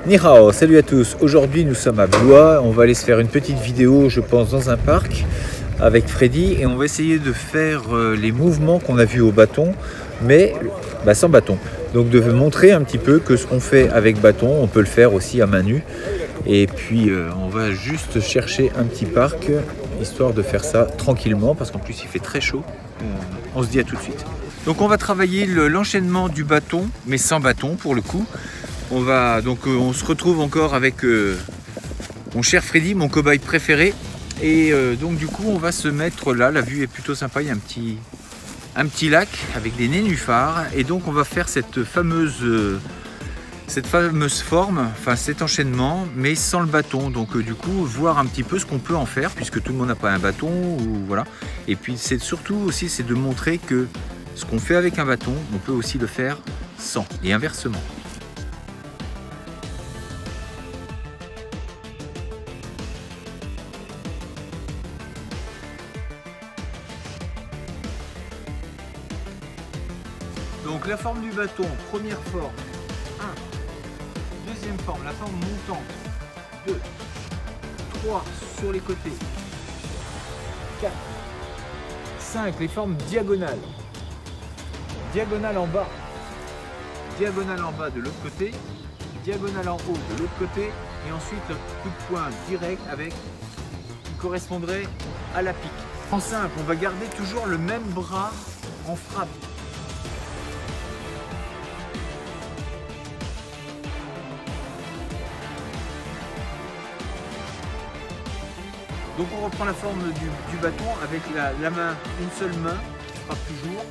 Ni hao, salut à tous. Aujourd'hui nous sommes à Blois. On va aller se faire une petite vidéo, je pense, dans un parc avec Freddy et on va essayer de faire les mouvements qu'on a vus au bâton, mais sans bâton. Donc de montrer un petit peu que ce qu'on fait avec bâton, on peut le faire aussi à main nue. Et puis on va juste chercher un petit parc, histoire de faire ça tranquillement, parce qu'en plus il fait très chaud. On se dit à tout de suite. Donc on va travailler l'enchaînement du bâton, mais sans bâton pour le coup. On se retrouve encore avec mon cher Freddy, mon cobaye préféré. Et donc du coup on va se mettre là, la vue est plutôt sympa, il y a un petit lac avec des nénuphars. Et donc on va faire cette fameuse forme, enfin cet enchaînement, mais sans le bâton. Donc du coup voir un petit peu ce qu'on peut en faire, puisque tout le monde n'a pas un bâton, ou voilà. Et puis c'est surtout aussi de montrer que ce qu'on fait avec un bâton, on peut aussi le faire sans, et inversement. Donc la forme du bâton, première forme, 1. Deuxième forme, la forme montante, 2. 3 sur les côtés, 4. 5, les formes diagonales. Diagonale en bas de l'autre côté, diagonale en haut de l'autre côté, et ensuite un coup de poing direct avec qui correspondrait à la pique. En simple, on va garder toujours le même bras en frappe. Donc on reprend la forme du bâton avec la main, une seule main, qui frappe toujours.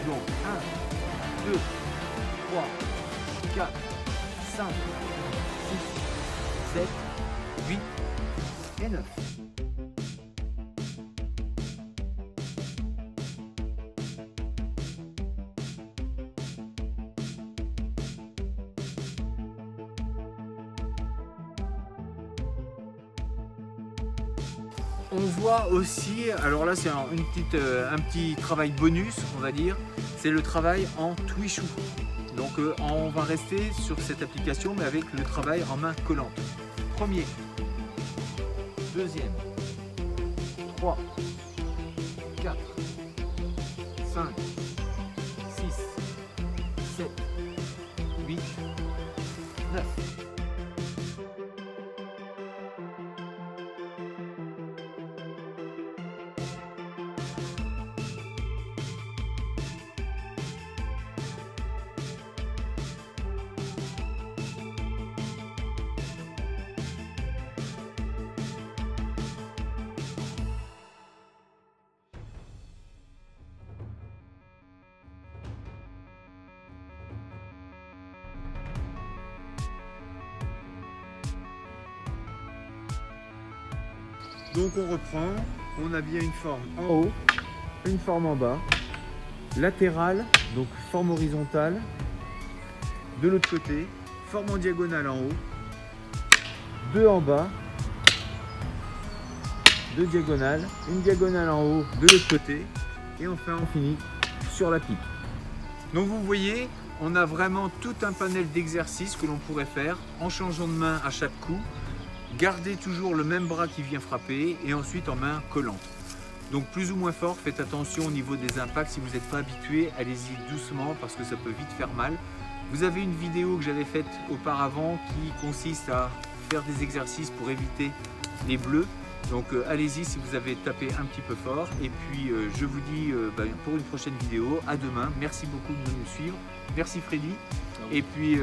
Donc 1, 2, 3, 4, 5, 6, 7, 8 et 9. On voit aussi, alors là c'est un petit travail bonus, on va dire, c'est le travail en Twishu. Donc on va rester sur cette application, mais avec le travail en main collante. Premier, deuxième, 3, 4, 5, 6, 7, 8, 9. Donc on reprend, on a bien une forme en haut, une forme en bas, latérale, donc forme horizontale, de l'autre côté, forme en diagonale en haut, 2 en bas, 2 diagonales, une diagonale en haut de l'autre côté, et enfin on finit sur la pique. Donc vous voyez, on a vraiment tout un panel d'exercices que l'on pourrait faire en changeant de main à chaque coup. Gardez toujours le même bras qui vient frapper et ensuite en main collante. Donc plus ou moins fort, faites attention au niveau des impacts. Si vous n'êtes pas habitué, allez-y doucement parce que ça peut vite faire mal. Vous avez une vidéo que j'avais faite auparavant qui consiste à faire des exercices pour éviter les bleus. Donc allez-y si vous avez tapé un petit peu fort. Et puis je vous dis pour une prochaine vidéo, à demain. Merci beaucoup de nous suivre. Merci Freddy. Et puis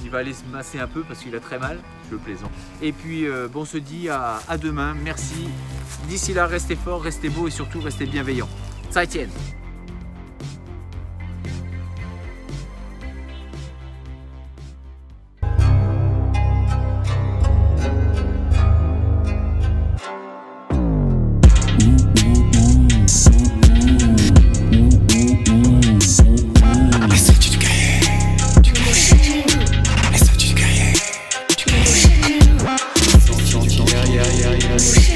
il va aller se masser un peu parce qu'il a très mal, je le plaisante. Et puis on se dit à demain, merci. D'ici là, restez forts, restez beaux et surtout restez bienveillants. Zaijian. Yeah.